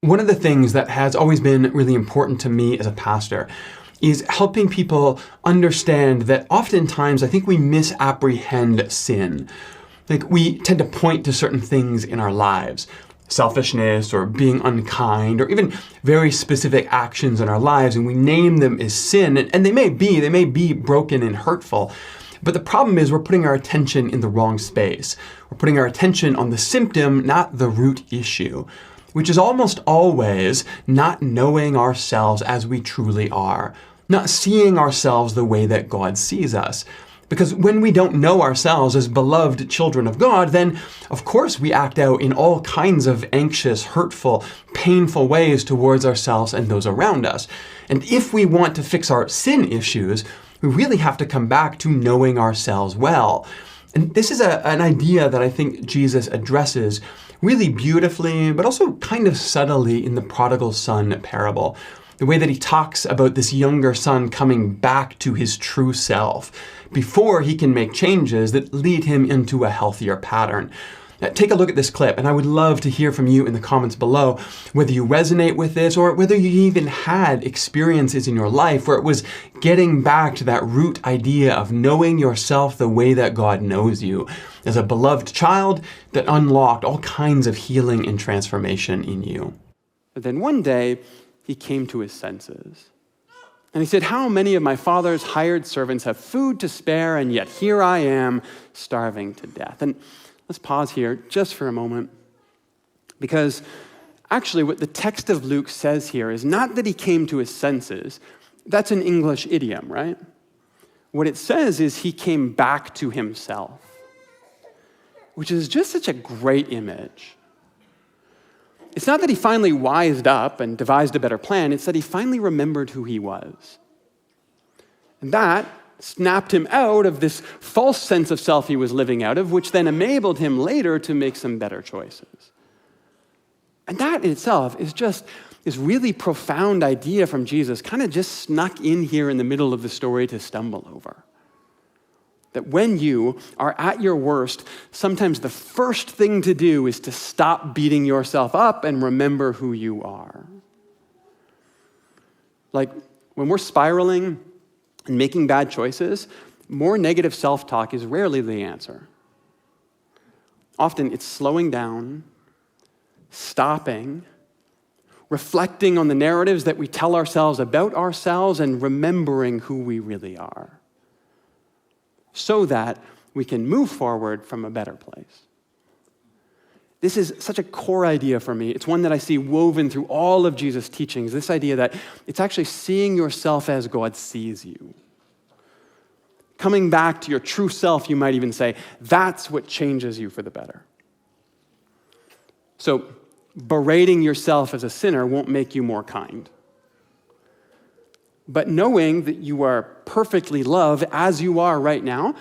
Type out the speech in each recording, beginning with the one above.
One of the things that has always been really important to me as a pastor is helping people understand that oftentimes I think we misapprehend sin. Like we tend to point to certain things in our lives, selfishness or being unkind or even very specific actions in our lives, and we name them as sin, and they may be broken and hurtful. But the problem is we're putting our attention in the wrong space. We're putting our attention on the symptom, not the root issue, which is almost always not knowing ourselves as we truly are, not seeing ourselves the way that God sees us. Because when we don't know ourselves as beloved children of God, then of course we act out in all kinds of anxious, hurtful, painful ways towards ourselves and those around us. And if we want to fix our sin issues, we really have to come back to knowing ourselves well. And this is an idea that I think Jesus addresses really beautifully, but also kind of subtly in the prodigal son parable. The way that he talks about this younger son coming back to his true self before he can make changes that lead him into a healthier pattern. Take a look at this clip, and I would love to hear from you in the comments below whether you resonate with this or whether you even had experiences in your life where it was getting back to that root idea of knowing yourself the way that God knows you as a beloved child that unlocked all kinds of healing and transformation in you. But then one day, he came to his senses. And he said, "How many of my father's hired servants have food to spare, and yet here I am starving to death?" And let's pause here just for a moment, because actually what the text of Luke says here is not that he came to his senses. That's an English idiom, right? What it says is he came back to himself, which is just such a great image. It's not that he finally wised up and devised a better plan, it's that he finally remembered who he was. And that snapped him out of this false sense of self he was living out of, which then enabled him later to make some better choices. And that in itself is just this really profound idea from Jesus, kind of just snuck in here in the middle of the story to stumble over. That when you are at your worst, sometimes the first thing to do is to stop beating yourself up and remember who you are. Like when we're spiraling and making bad choices, more negative self-talk is rarely the answer. Often it's slowing down, stopping, reflecting on the narratives that we tell ourselves about ourselves and remembering who we really are, so that we can move forward from a better place. This is such a core idea for me. It's one that I see woven through all of Jesus' teachings, this idea that it's actually seeing yourself as God sees you. Coming back to your true self, you might even say, that's what changes you for the better. So, berating yourself as a sinner won't make you more kind. But knowing that you are perfectly loved as you are right now,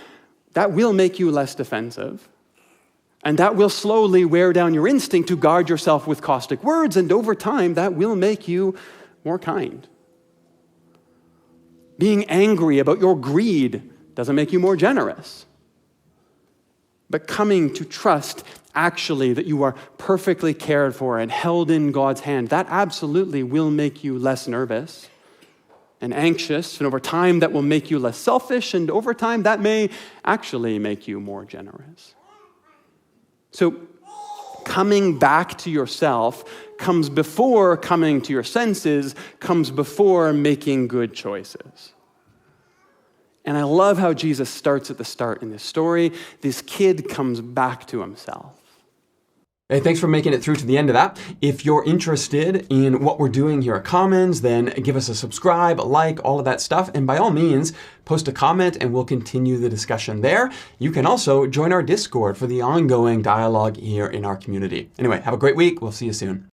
that will make you less defensive. And that will slowly wear down your instinct to guard yourself with caustic words, and over time, that will make you more kind. Being angry about your greed doesn't make you more generous. But coming to trust actually that you are perfectly cared for and held in God's hand, that absolutely will make you less nervous and anxious, and over time that will make you less selfish, and over time that may actually make you more generous. So coming back to yourself comes before coming to your senses, comes before making good choices. And I love how Jesus starts at the start in this story. This kid comes back to himself. Hey, thanks for making it through to the end of that. If you're interested in what we're doing here at Commons, then give us a subscribe, a like, all of that stuff. And by all means, post a comment and we'll continue the discussion there. You can also join our Discord for the ongoing dialogue here in our community. Anyway, have a great week. We'll see you soon.